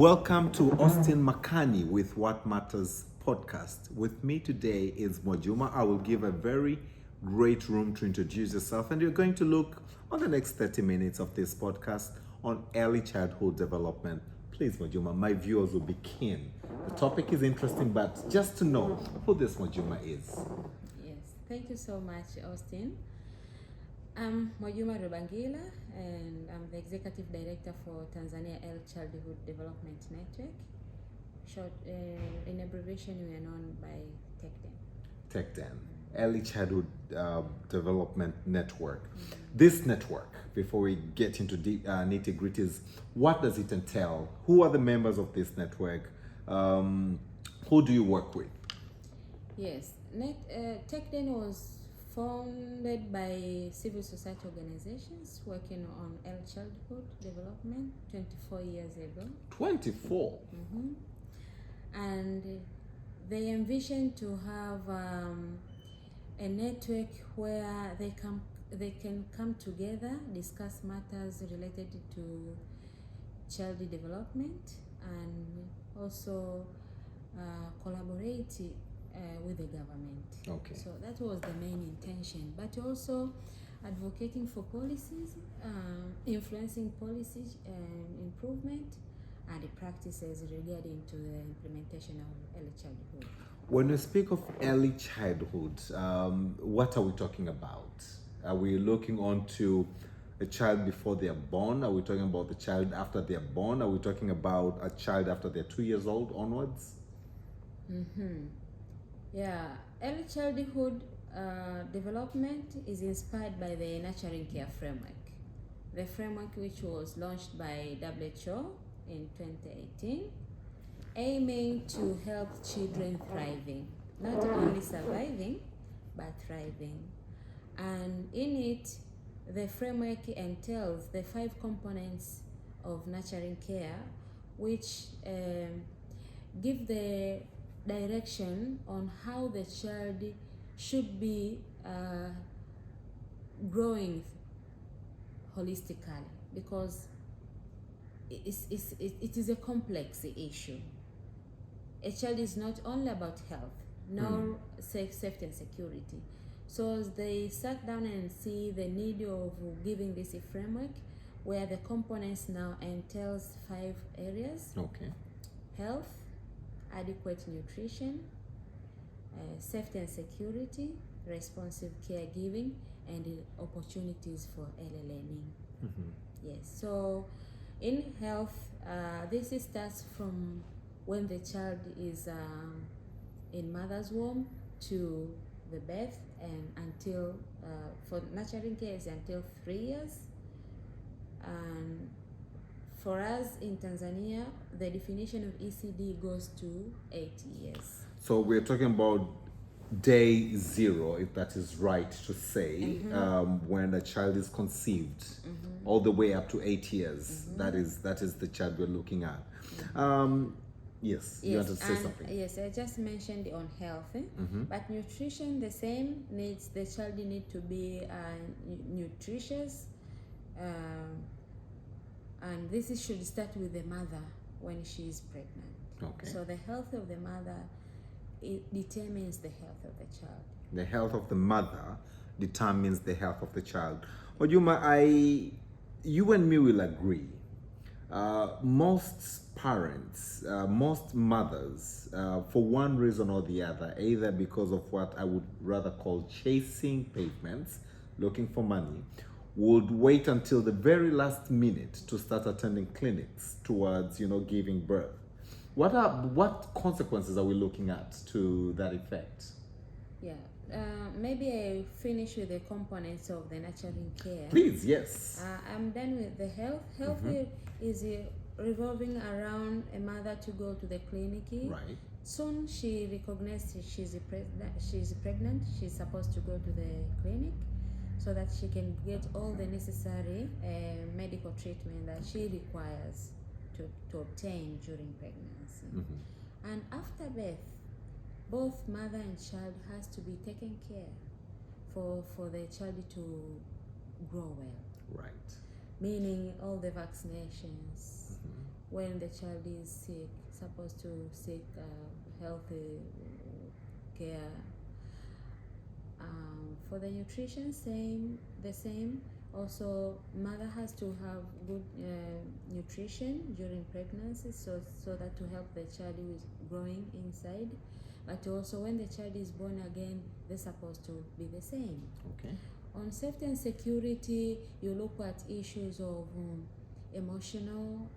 Welcome to Austin Makani with What Matters podcast. With me today is Mwajuma. I will give a very great room to introduce yourself, and you're going to look on the next 30 minutes of this podcast on early childhood development. Please, Mwajuma, my viewers will be keen. The topic is interesting, but just to know who this Mwajuma is. Yes, thank you so much, Austin. I'm Mwajuma Rubangila, and I'm the Executive Director for Tanzania Early Childhood Development Network. Short, in abbreviation, we are known by TECDEN. Early Childhood Development Network. This network, before we get into nitty-gritties, what does it entail? Who are the members of this network? Who do you work with? Yes, TECDEN was founded by civil society organizations working on early childhood development 24 years ago. 24? And they envision to have a network where they can come together, discuss matters related to child development, and also collaborate with the government. Okay. So that was the main intention, but also advocating for policies, influencing policies improvement and the practices regarding to the implementation of early childhood. When we speak of early childhood, what are we talking about? Are we looking on to a child before they are born? Are we talking about the child after they are born? Are we talking about a child after they're 2 years old onwards? Yeah, early childhood development is inspired by the Nurturing Care Framework. The framework which was launched by WHO in 2018, aiming to help children thriving, not only surviving, but thriving. And in it, the framework entails the 5 components of nurturing care, which give the direction on how the child should be growing holistically, because it is a complex issue. A child is not only about health, nor safety and security. So they sat down and see the need of giving this a framework where the components now entails 5 areas. Okay. Health, adequate nutrition, safety and security, responsive caregiving, and the opportunities for early learning. Yes, so in health, this starts from when the child is in mother's womb to the birth, and until for nurturing care is until 3 years. And for us in Tanzania, the definition of ECD goes to 8 years. So we're talking about day 0, if that is right to say, when a child is conceived, all the way up to 8 years. That is the child we're looking at. Yes, you want to say something? Yes, I just mentioned on health, but nutrition, the same needs. The child need to be nutritious, and this should start with the mother when she is pregnant. Okay. So the health of the mother, it determines the health of the child. The health of the mother determines the health of the child. Ojuma, you and me will agree. Most parents, most mothers, for one reason or the other, either because of what I would rather call chasing pavements, looking for money, would wait until the very last minute to start attending clinics towards, giving birth. What consequences are we looking at to that effect? Yeah, maybe I finish with the components of the nurturing care. Please, yes. I'm done with the health. Health is revolving around a mother to go to the clinic. Right. Soon she recognizes she's pregnant. She's supposed to go to the clinic so that she can get all the necessary medical treatment that she requires to obtain during pregnancy. And after birth, both mother and child has to be taken care for the child to grow well. Right. Meaning all the vaccinations, when the child is sick, supposed to seek healthy care. For the nutrition, the same. Also, mother has to have good nutrition during pregnancy, so that to help the child who is growing inside. But also, when the child is born again, they're supposed to be the same. Okay. On safety and security, you look at issues of emotional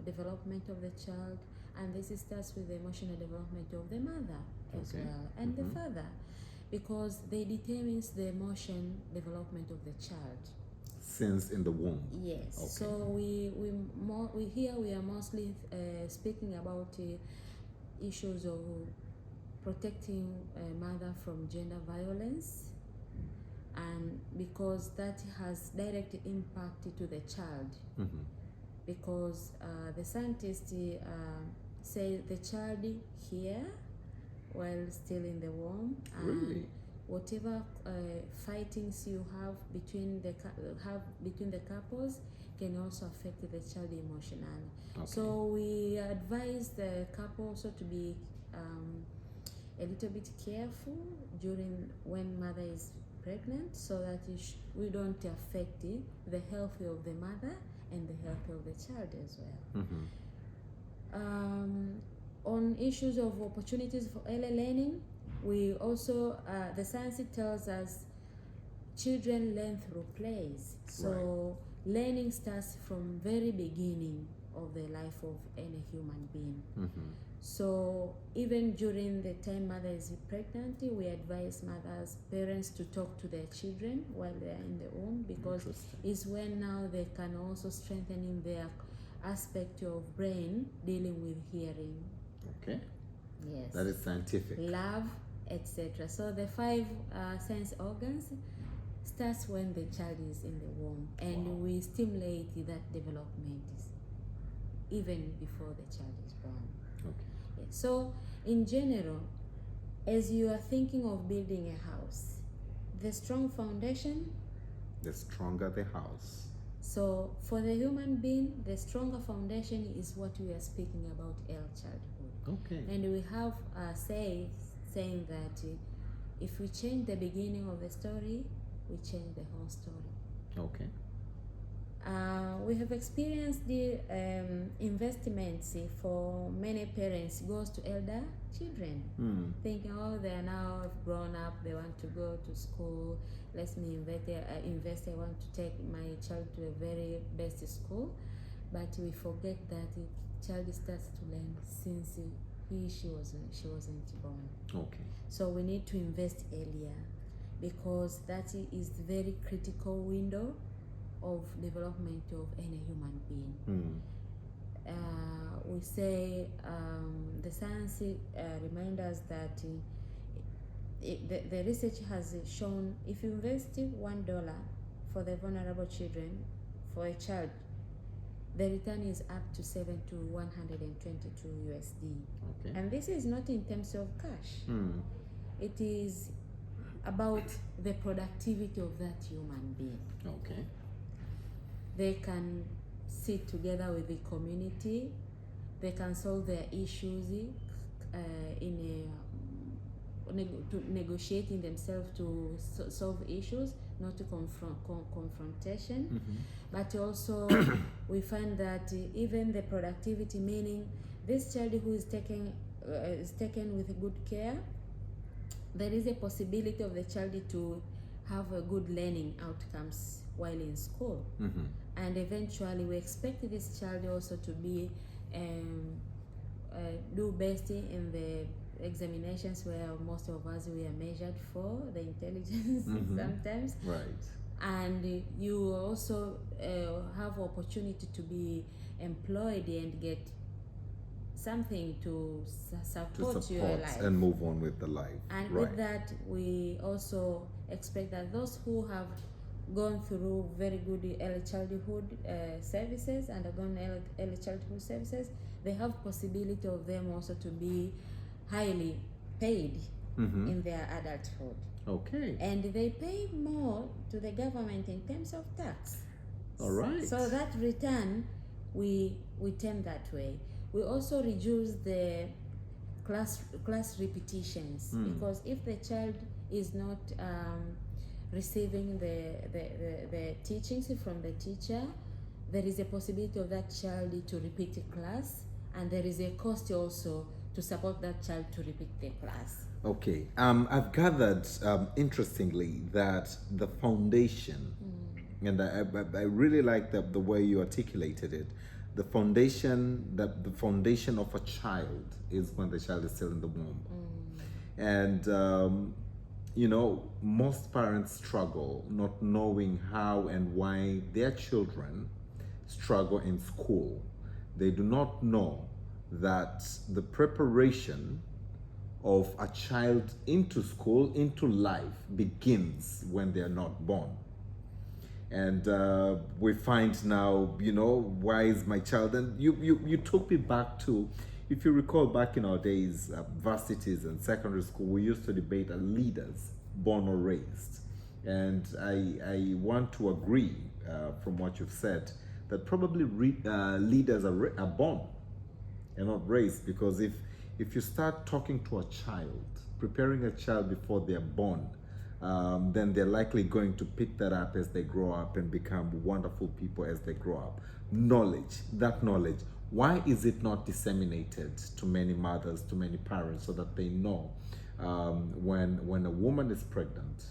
development of the child, and this starts with the emotional development of the mother as well, and the father, because they determines the emotion development of the child since in the womb. Yes. Okay. So we are mostly speaking about issues of protecting a mother from gender violence, and because that has direct impact to the child. Because the scientists say the child here while still in the womb, and Really? whatever fightings you have between the couples can also affect the child emotionally. Okay. So we advise the couple also to be a little bit careful during when mother is pregnant, so that we don't affect the health of the mother and the health of the child as well. On issues of opportunities for early learning, we also the science tells us children learn through plays. So learning starts from very beginning of the life of any human being. So even during the time mother is pregnant, we advise parents to talk to their children while they are in the womb, because it's when now they can also strengthen in their aspect of brain dealing with hearing. Okay. Yes. That is scientific. Love, etc. So the 5 sense organs starts when the child is in the womb, and we stimulate that development even before the child is born. Okay. Yes. So in general, as you are thinking of building a house, the strong foundation, the stronger the house. So for the human being, the stronger foundation is what we are speaking about, early childhood. Okay. And we have saying that if we change the beginning of the story, we change the whole story. Okay. We have experienced the investments for many parents goes to elder children, thinking, oh, they are now grown up, they want to go to school, let me invest, I want to take my child to a very best school. But we forget that the child starts to learn since she wasn't born. Okay. So we need to invest earlier, because that is the very critical window of development of any human being. We say the science reminds us that the research has shown if you invest $1 for the vulnerable children, for a child, the return is up to 7 to 122 USD. Okay. And this is not in terms of cash. It is about the productivity of that human being. Okay. They can sit together with the community. They can solve their issues negotiating themselves to solve issues, not to confrontation. But also we find that even the productivity, meaning this child who is taken with good care, there is a possibility of the child to have a good learning outcomes while in school. And eventually we expect this child also to be do best in the examinations where most of us we are measured for the intelligence sometimes. Right. And you also have opportunity to be employed and get something to support your life and move on with the life. And with that, we also expect that those who have gone through very good early childhood services and have gone early childhood services, they have possibility of them also to be highly paid in their adulthood. Okay. And they pay more to the government in terms of tax. All right. So that return we tend that way. We also reduce the class repetitions, because if the child is not receiving the teachings from the teacher, there is a possibility of that child to repeat the class, and there is a cost also to support that child to repeat the class. Okay. I've gathered, interestingly, that the foundation, and I really like the way you articulated it. The foundation of a child is when the child is still in the womb, and most parents struggle not knowing how and why their children struggle in school. They do not know that the preparation of a child into school, into life, begins when they're not born. And we find now, why is my child? And you took me back to, if you recall, back in our days, varsities and secondary school, we used to debate leaders, born or raised. And I want to agree, from what you've said, that probably leaders are born and not raised, because if you start talking to a child, preparing a child before they're born, then they're likely going to pick that up as they grow up and become wonderful people as they grow up. That knowledge, why is it not disseminated to many mothers, to many parents, so that they know when a woman is pregnant,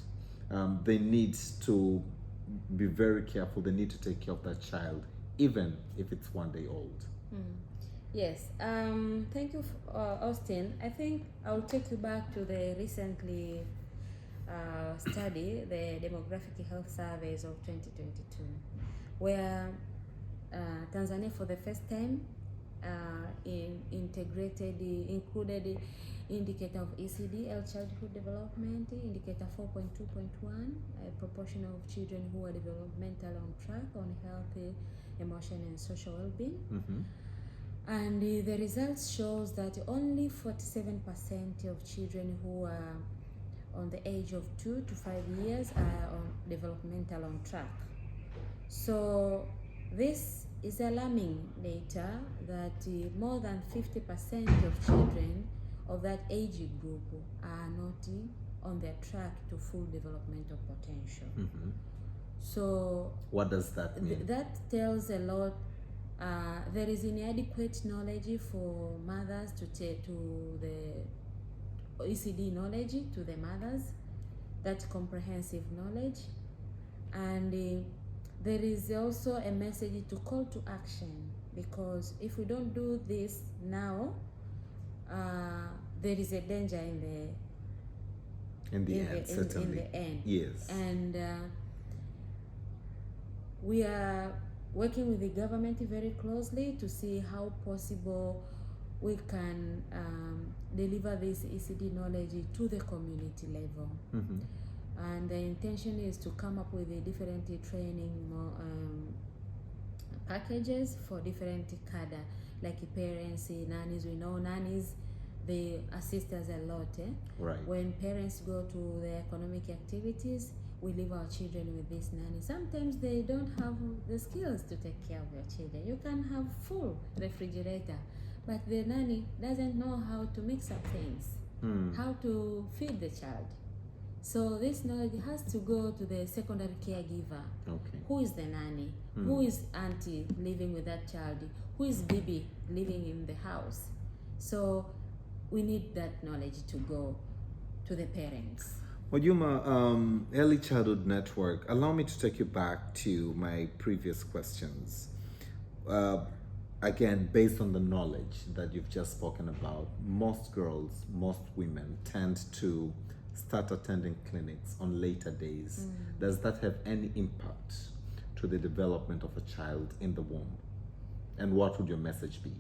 they need to be very careful. They need to take care of that child, even if it's 1 day old. Yes, thank you, Austin. I think I'll take you back to the recently study, the Demographic Health Surveys of 2022, where Tanzania for the first time included indicator of ECD, early childhood development, indicator 4.2.1, a proportion of children who are developmental on track on healthy, emotional and social well-being. And the results shows that only 47% of children who are on the age of 2 to 5 years are on developmental on track. So this is alarming data that more than 50% of children of that age group are not on their track to full developmental potential. So what does that mean? That tells a lot. There is inadequate knowledge for mothers to the ECD knowledge to the mothers, that comprehensive knowledge, and there is also a message to call to action, because if we don't do this now, there is a danger in the end. Yes. And we are working with the government very closely to see how possible we can deliver this ECD knowledge to the community level. And the intention is to come up with a different training packages for different cadre, like parents, nannies. We know nannies, they assist us a lot. Right. When parents go to the economic activities, we leave our children with this nanny. Sometimes they don't have the skills to take care of your children. You can have full refrigerator, but the nanny doesn't know how to mix up things, how to feed the child. So this knowledge has to go to the secondary caregiver. Okay. Who is the nanny? Who is auntie living with that child? Who is baby living in the house? So we need that knowledge to go to the parents. Mojuma, Early Childhood Network, allow me to take you back to my previous questions. Again, based on the knowledge that you've just spoken about, most girls, most women tend to start attending clinics on later days. Does that have any impact to the development of a child in the womb? And what would your message be?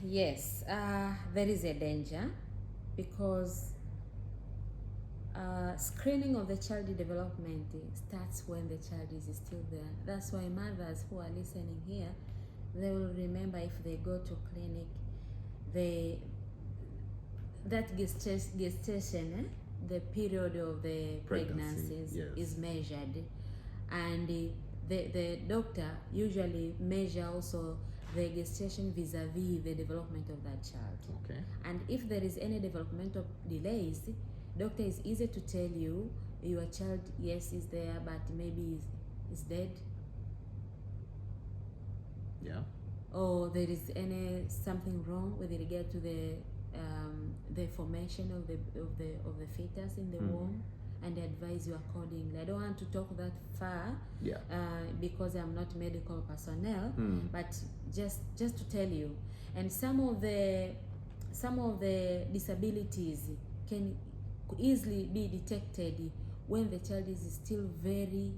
Yes, there is a danger, because screening of the child development starts when the child is still there. That's why mothers who are listening here, they will remember, if they go to clinic, that gestation, the period of the pregnancies, yes, is measured, and the doctor usually measure also the gestation vis-a-vis the development of that child. Okay. And if there is any developmental delays, doctor is easy to tell you your child, yes, is there, but maybe is dead, Yeah. or there is any something wrong with regard to the formation of the fetus in the womb, and advise you accordingly. I don't want to talk that far, Yeah. because I'm not medical personnel, but just to tell you, and some of the disabilities can easily be detected when the child is still very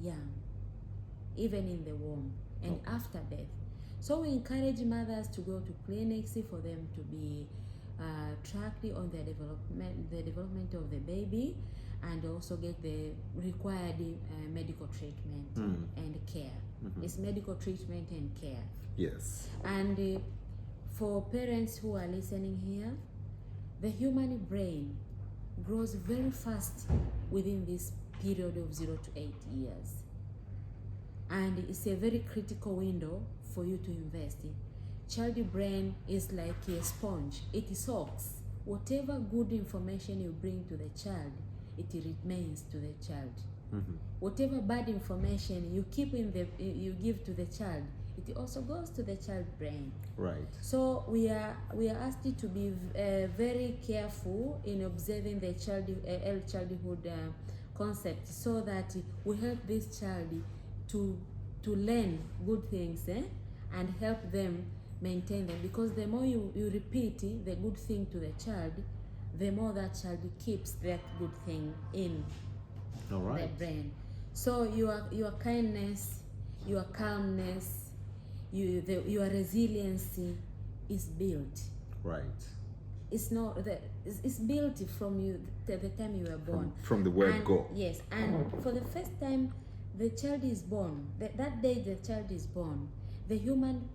young, even in the womb and after birth. So we encourage mothers to go to clinics for them to be tracked on the development of the baby, and also get the required medical treatment and care. It's medical treatment and care. Yes. And for parents who are listening here, the human brain grows very fast within this period of 0 to 8 years. And it's a very critical window for you to invest in. Child brain is like a sponge. It soaks whatever good information you bring to the child, it remains to the child. Whatever bad information you keep you give to the child, it also goes to the child brain. Right. So we are asked to be very careful in observing the early childhood concept, so that we help this child to learn good things, and help them maintain them. Because the more you repeat the good thing to the child, the more that child keeps that good thing in All right. the brain. So your kindness, your calmness, your resiliency is built. Right. It's not that it's built from you the time you were born. From the word go. Yes, and for the first time the child is born, that day the child is born, the human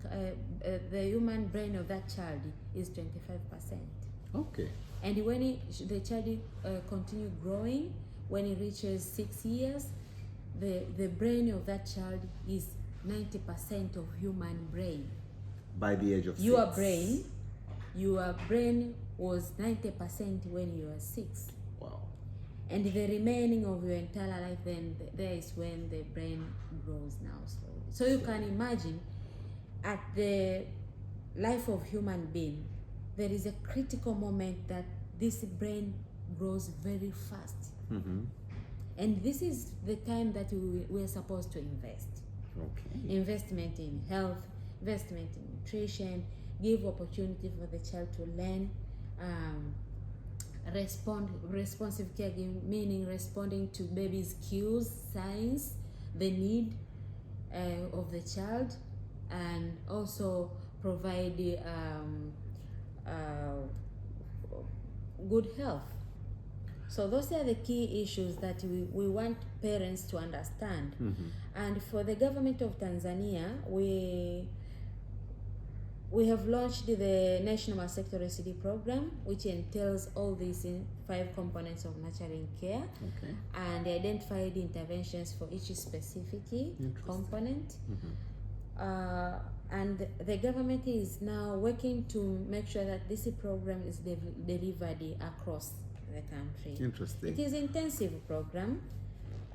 brain of that child is 25%. Okay. And when the child continue growing, when it reaches 6 years, the brain of that child is 90% of human brain. By the age of 6. Your brain was 90% when you were 6. Wow. And the remaining of your entire life, then there is when the brain grows now slowly. So you can imagine, at the life of human being, there is a critical moment that this brain grows very fast. And this is the time that we are supposed to invest. Okay. Investment in health, investment in nutrition, give opportunity for the child to learn, responsive caregiving, meaning responding to baby's cues, signs, the need of the child, and also provide good health. So those are the key issues that we want parents to understand. And for the government of Tanzania, we have launched the National Mastectomy CD program, which entails all these 5 components of nurturing care, and identified interventions for each specific component. And the government is now working to make sure that this program is delivered across the country. Interesting. It is an intensive program,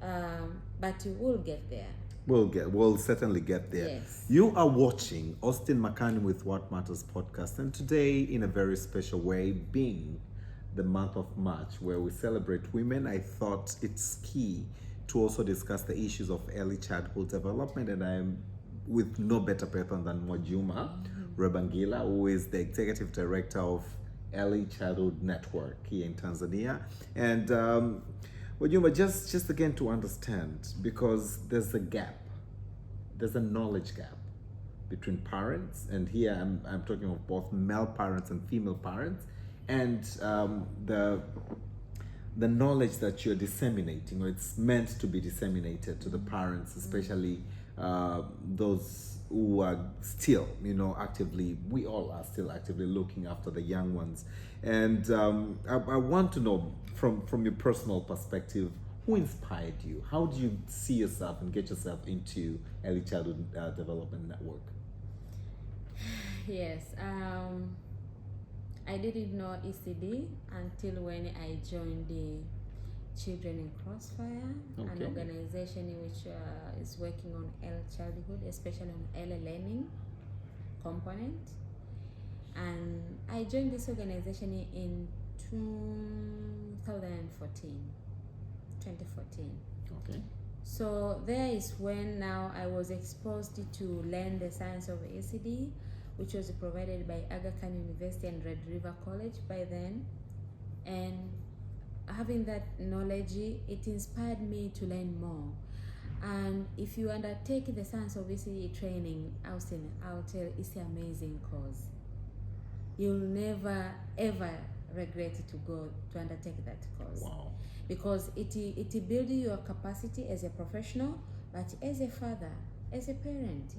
but we'll get there. We'll certainly get there. Yes. You are watching Austin Makani with What Matters podcast, and today, in a very special way, being the month of March where we celebrate women, I thought it's key to also discuss the issues of early childhood development, and I'm with no better person than Mwajuma Rebangila, who is the executive director of Early Childhood Network here in Tanzania. And Mwajuma, just again to understand, because there's a gap, there's a knowledge gap between parents, and here I'm talking of both male parents and female parents, and the knowledge that you're disseminating, or it's meant to be disseminated to the parents, especially those who are still, actively, we all are still actively looking after the young ones. And I want to know from your personal perspective, Who inspired you? How do you see yourself and get yourself into Early Childhood Development Network? Yes, I didn't know ECD until when I joined the Children in Crossfire, an Okay. organization which is working on early childhood, especially on early learning component. And I joined this organization in 2014. Okay. So there is when now I was exposed to learn the science of ECD, which was provided by Aga Khan University and Red River College by then. And having that knowledge, it inspired me to learn more. And if you undertake the science of ECD training, I'll tell it's an amazing course. You'll never ever regret to go to undertake that course. Wow. Because it builds your capacity as a professional, but as a father, as a parent.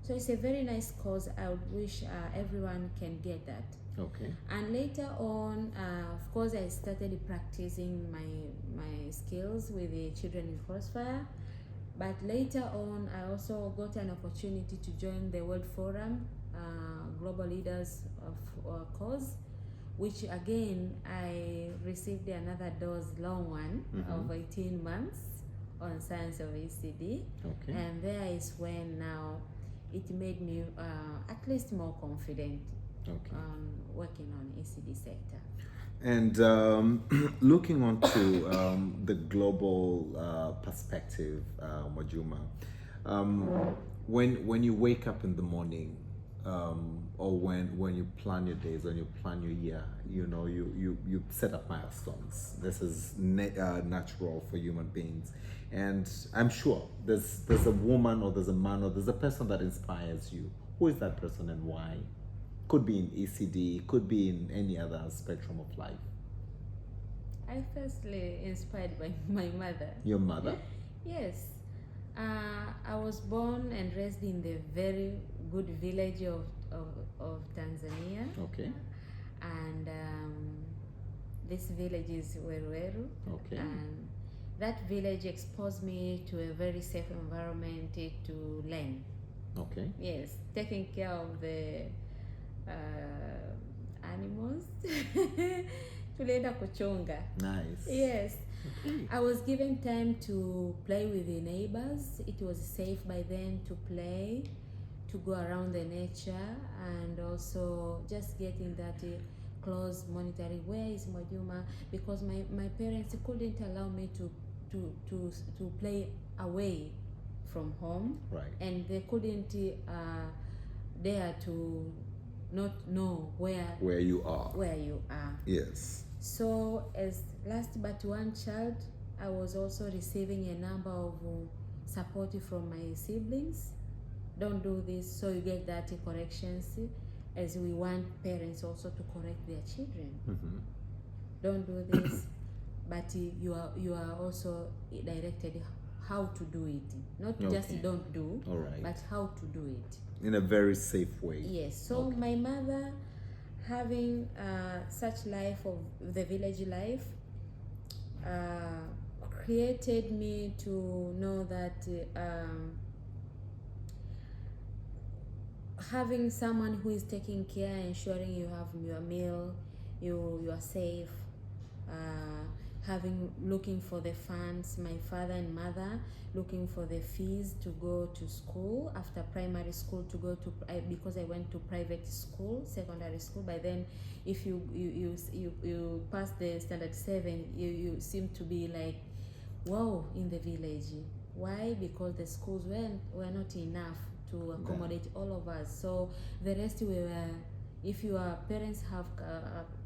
So it's a very nice course. I would wish everyone can get that. Okay. And later on, of course, I started practicing my skills with the Children in Crossfire. But later on, I also got an opportunity to join the World Forum, Global Leaders of course, which again, I received another long one of 18 months on science of ECD. Okay. And there is when now it made me at least more confident working on ECD sector. And looking onto the global perspective, Mwajuma, when you wake up in the morning, or when you plan your days, when you plan your year, you set up milestones. This is natural for human beings, and I'm sure there's a woman or there's a man or there's a person that inspires you. Who is that person and why? Could be in ECD, could be in any other spectrum of life. I firstly inspired by my mother. Your mother? Yes. I was born and raised in the very good village of Tanzania. Okay. And this village is Weruweru. Okay. And that village exposed me to a very safe environment to learn. Okay. Yes, taking care of the animals. Tulienda kuchunga. Nice. Yes. Okay. I was given time to play with the neighbors. It was safe by then to play, to go around the nature, and also just getting that close monitoring. Where is Mwajuma? Because my parents couldn't allow me to play away from home. Right. And they couldn't dare to not know where you are. Where you are. Yes. So as last but one child, I was also receiving a number of support from my siblings. Don't do this, so you get that corrections, as we want parents also to correct their children. Don't do this, but you are also directed how to do it, not just don't do, but how to do it in a very safe way. Yes. So my mother, having such life of the village life, created me to know that having someone who is taking care, ensuring you have your meal, you are safe, looking for the funds, my father and mother looking for the fees to go to school after primary school, to go to because I went to private school, secondary school. By then, if you pass the standard 7, you seem to be like, wow, in the village. Why? Because the schools were not enough to accommodate all of us. So the rest were, if your parents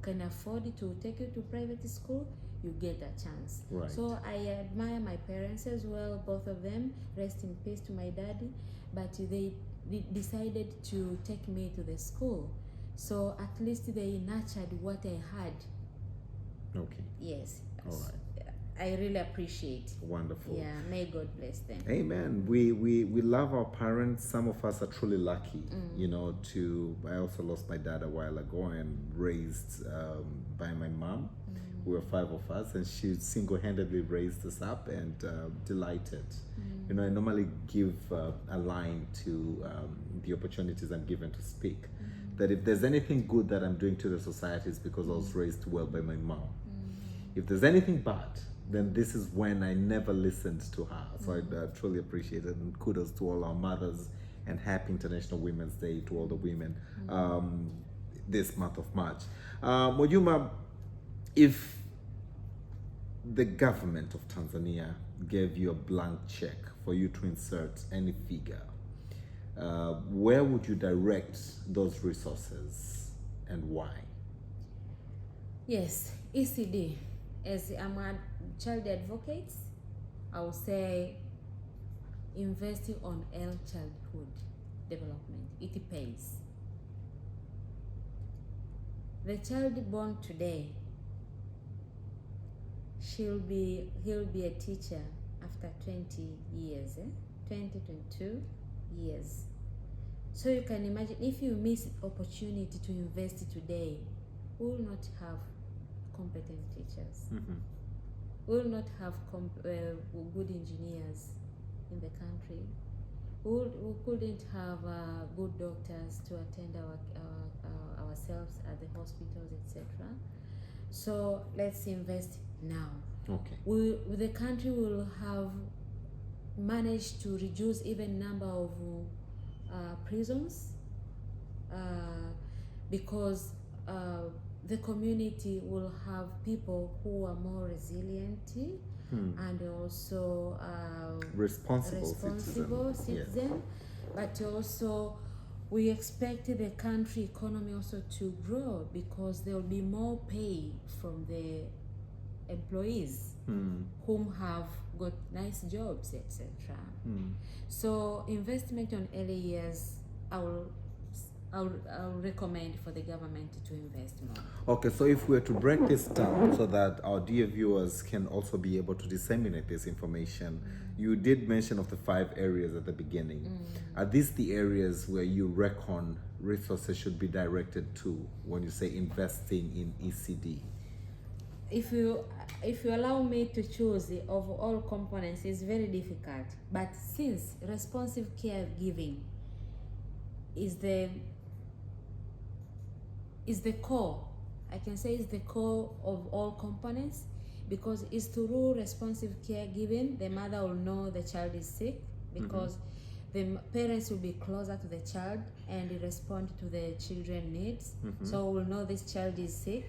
can afford to take you to private school, you get a chance. Right. So I admire my parents as well, both of them. Rest in peace to my daddy. But they decided to take me to the school. So at least they nurtured what I had. Okay. Yes. All right. I really appreciate. Wonderful. Yeah, may God bless them. Amen. We love our parents. Some of us are truly lucky, I also lost my dad a while ago and raised by my mom. We were 5 of us, and she single-handedly raised us up, and delighted. You know, I normally give a line to the opportunities I'm given to speak, that if there's anything good that I'm doing to the society, it's because I was raised well by my mom. If there's anything bad, then this is when I never listened to her. So I truly appreciate it, and kudos to all our mothers, and happy International Women's Day to all the women this month of March. Mojuma, if the government of Tanzania gave you a blank check for you to insert any figure, where would you direct those resources and why? Yes, ECD. As I'm a child advocate, I would say investing on early childhood development. It pays. The child born today, he'll be a teacher after 20 years, 20, 22 years. So you can imagine, if you miss opportunity to invest today, we will not have competent teachers. We will not have good engineers in the country. We couldn't have good doctors to attend ourselves at the hospitals, etc. So let's invest now. Okay. The country will have managed to reduce even number of prisons because the community will have people who are more resilient and also responsible citizen. Yes. But also we expect the country economy also to grow because there will be more pay from the employees whom have got nice jobs, etc. So investment on early years, I'll recommend for the government to invest more. Okay, so if we were to break this down so that our dear viewers can also be able to disseminate this information, you did mention of the 5 areas at the beginning. Are these the areas where you reckon resources should be directed to when you say investing in ECD? If you allow me to choose of all components, it's very difficult. But since responsive caregiving is the core, I can say it's the core of all components, because it's through responsive caregiving the mother will know the child is sick, because the parents will be closer to the child and respond to the children's needs. So we'll know this child is sick,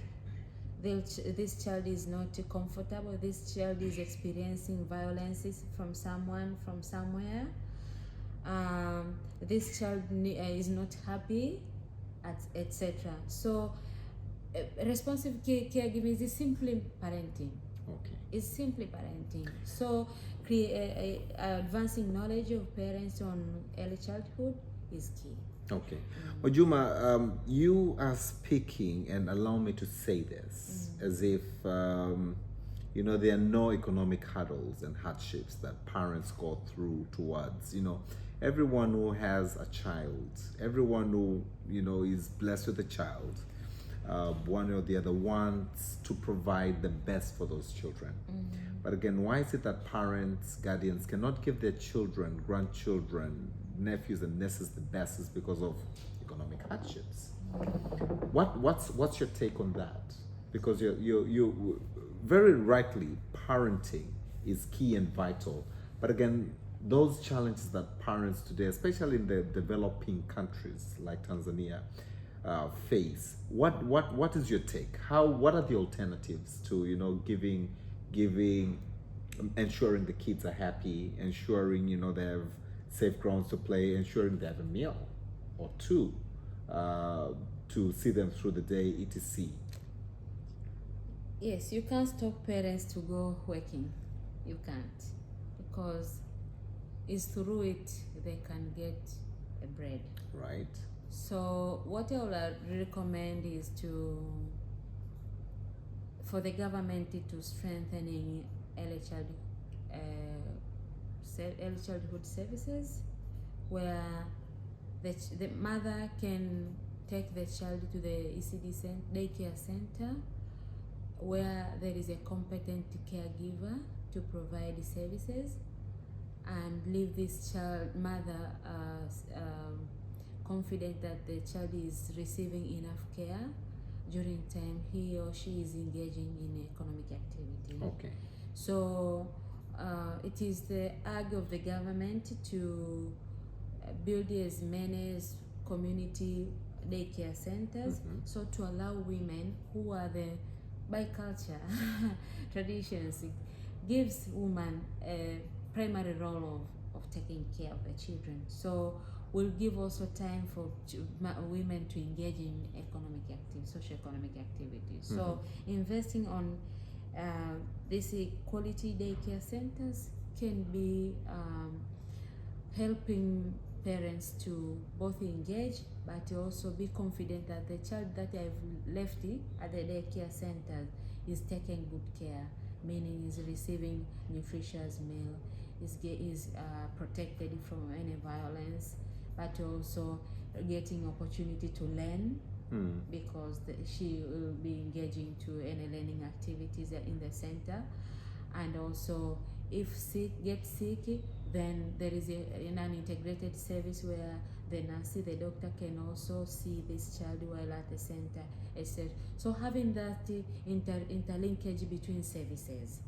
this child is not comfortable, this child is experiencing violences from someone, from somewhere, this child is not happy, etc. So responsive caregiving is simply parenting. It's simply parenting. So advancing knowledge of parents on early childhood is key. Okay. Ojuma, you are speaking, and allow me to say this, as if, you know, there are no economic hurdles and hardships that parents go through towards, you know, everyone who has a child, everyone who, you know, is blessed with a child, one or the other wants to provide the best for those children. But again, why is it that parents, guardians cannot give their children, grandchildren, nephews and nieces the best? Is because of economic hardships. What's your take on that? Because you very rightly, parenting is key and vital. But again, those challenges that parents today, especially in the developing countries like Tanzania, face. What is your take? What are the alternatives to, you know, giving, ensuring the kids are happy, ensuring, you know, they have safe grounds to play, ensuring they have a meal or two to see them through the day, etc. Yes, you can't stop parents to go working. You can't, because it's through it they can get a bread. Right. So what I would recommend is for the government to strengthening early childhood services, where the mother can take the child to the ECD daycare center where there is a competent caregiver to provide the services and leave this mother confident that the child is receiving enough care during time he or she is engaging in economic activity. Okay. So it is the aim of the government to build as many as community daycare centers, so to allow women who are the, by culture, traditions, it gives women a primary role of taking care of the children. So we'll give also time for women to engage in socio-economic activities. So investing on these quality daycare centers can be helping parents to both engage but also be confident that the child that I've left at the daycare center is taking good care, meaning is receiving nutritious meal, is protected from any violence, but also getting opportunity to learn because she will be engaging to any learning activities in the center. And also if get sick, then there is an integrated service where the nurse, the doctor can also see this child while at the center, etc. So having that interlinkage between services.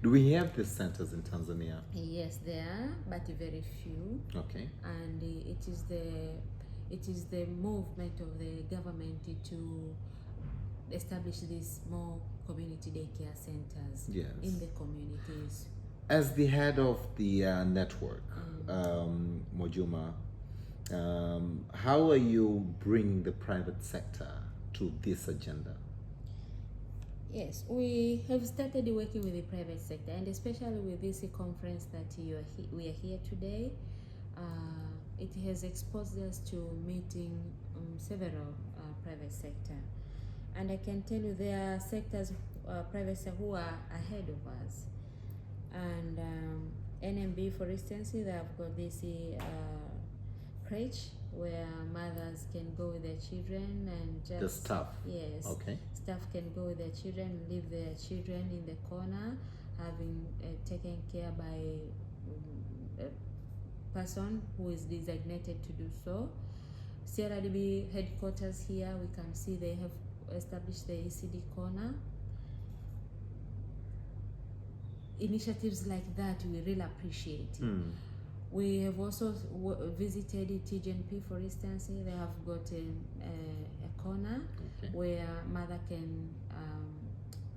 Do we have these centers in Tanzania? Yes, there are, but very few. Okay. And it is the movement of the government to establish these more community daycare centers in the communities. As the head of the network, Mojuma, how are you bringing the private sector to this agenda? Yes, we have started working with the private sector, and especially with this conference that we are here today. It has exposed us to meeting several private sector. And I can tell you there are sectors, private sector, who are ahead of us. And NMB, for instance, they have got this crèche where mothers can go with their children and just... The staff? Yes. Okay. Staff can go with their children, leave their children in the corner, having taken care by a person who is designated to do so. CRDB headquarters here, we can see they have established the ECD corner. Initiatives like that we really appreciate. We have also visited TGNP, for instance. They have got a corner where mother can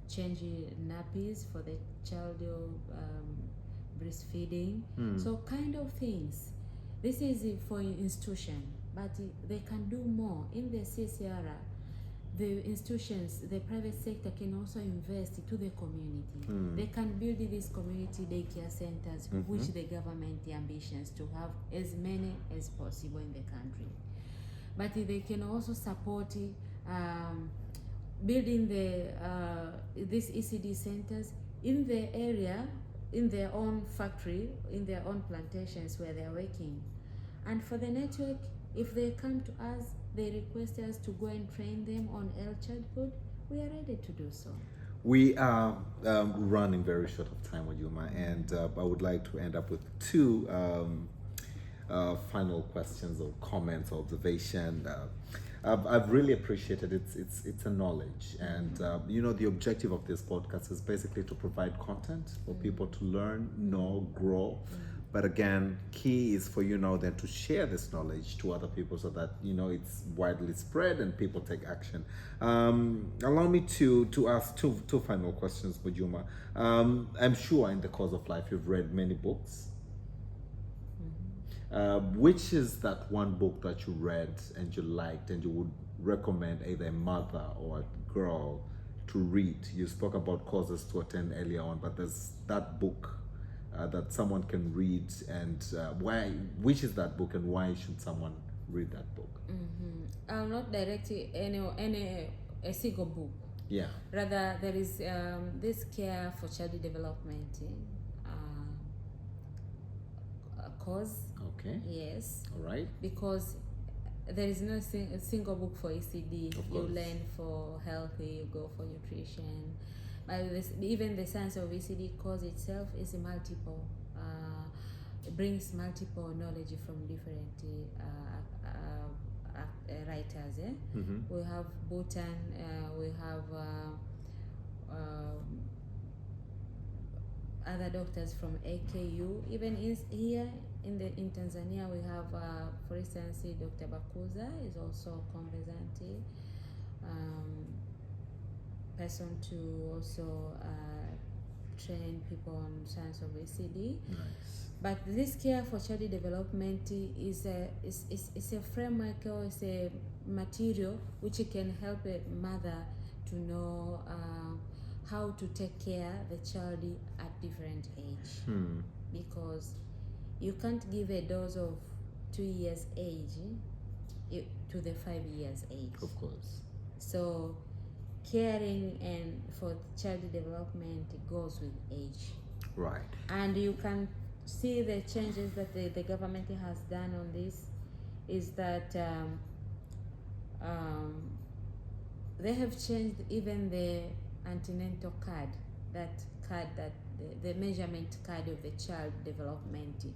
change nappies for the child breastfeeding. So kind of things. This is for institution, but they can do more in the CCR. The institutions, the private sector can also invest to the community. They can build these community daycare centers, which the government ambitions to have as many as possible in the country. But they can also support building these ECD centers in the area, in their own factory, in their own plantations where they're working. And for the network, if they come to us, they request us to go and train them on early childhood, we are ready to do so. We are running very short of time, Mojuma, and I would like to end up with two final questions or comments or observation. I've really appreciated it. It's a knowledge, and the objective of this podcast is basically to provide content for people to learn, know, grow. But again, key is for then to share this knowledge to other people so that it's widely spread and people take action. Allow me to ask two final questions, Mojuma. I'm sure in the course of life you've read many books. Which is that one book that you read and you liked and you would recommend either a mother or a girl to read? You spoke about courses to attend earlier on, but there's that book that someone can read, and which is that book and why should someone read that book? I'll not direct a single book. Yeah. Rather, there is this care for child development course. Okay. Yes. All right. Because there is no single book for ECD. Of You course. learn for healthy, you go for nutrition. But even the science of ECD course itself is multiple. It brings multiple knowledge from different writers. We have Bhutan, we have other doctors from AKU. Even here in Tanzania, we have, for instance, Dr. Bakuza is also conversant person to also train people on science of ECD. Nice. But this care for child development is a framework, or is a material which can help a mother to know how to take care of the child at different age. Because you can't give a dose of 2 years age to the 5 years age. Of course. So caring and for child development goes with age. Right. And you can see the changes that the government has done on this is that they have changed even the antenatal card, that the measurement card of the child development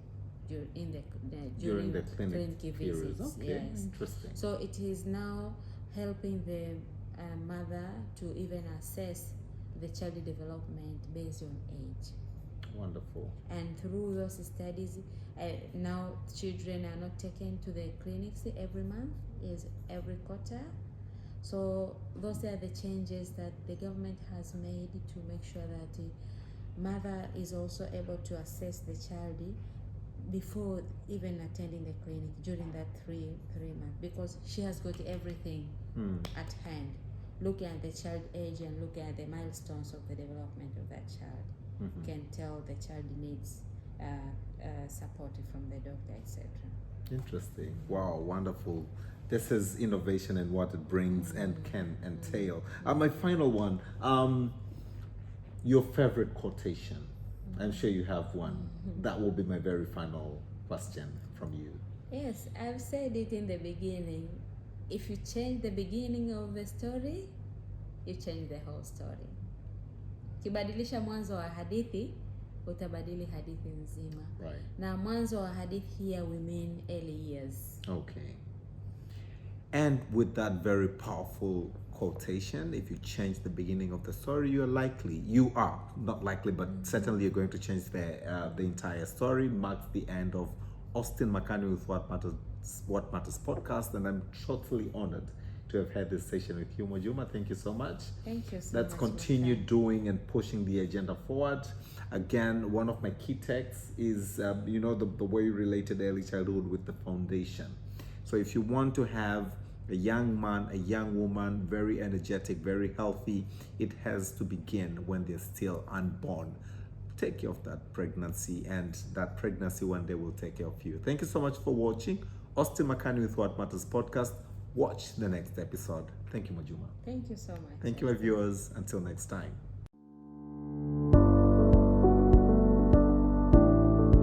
during the clinic visits. Okay, yes. Interesting. So it is now helping the mother to even assess the child development based on age. Wonderful. And through those studies, now children are not taken to the clinics every month, is every quarter. So those are the changes that the government has made to make sure that the mother is also able to assess the child before even attending the clinic during that three months, because she has got everything at hand, looking at the child age and looking at the milestones of the development of that child. Can tell the child needs support from the doctor, etc. Interesting. Wow, wonderful. This is innovation and what it brings and can entail. My final one, your favorite quotation. I'm sure you have one. That will be my very final question from you. Yes, I've said it in the beginning. If you change the beginning of the story, you change the whole story. Ukibadilisha mwanzo wa hadithi, utabadili hadithi nzima. Right. Na mwanzo wa hadithi here we mean early years. Okay. And with that very powerful quotation, if you change the beginning of the story, you are not likely, but certainly you're going to change the entire story. Marks the end of Austin Makani with What Matters podcast, and I'm totally honored to have had this session with you, Mwajuma. Thank you so much. Thank you so much. Let's continue doing and pushing the agenda forward. Again, one of my key texts is, the way you related early childhood with the foundation. So if you want to have a young man, a young woman, very energetic, very healthy, it has to begin when they're still unborn. Take care of that pregnancy, and that pregnancy one day will take care of you. Thank you so much for watching Austin Makani with What Matters podcast. Watch the next episode. Thank you, Mwajuma. Thank you so much. Thank you, my viewers. Until next time.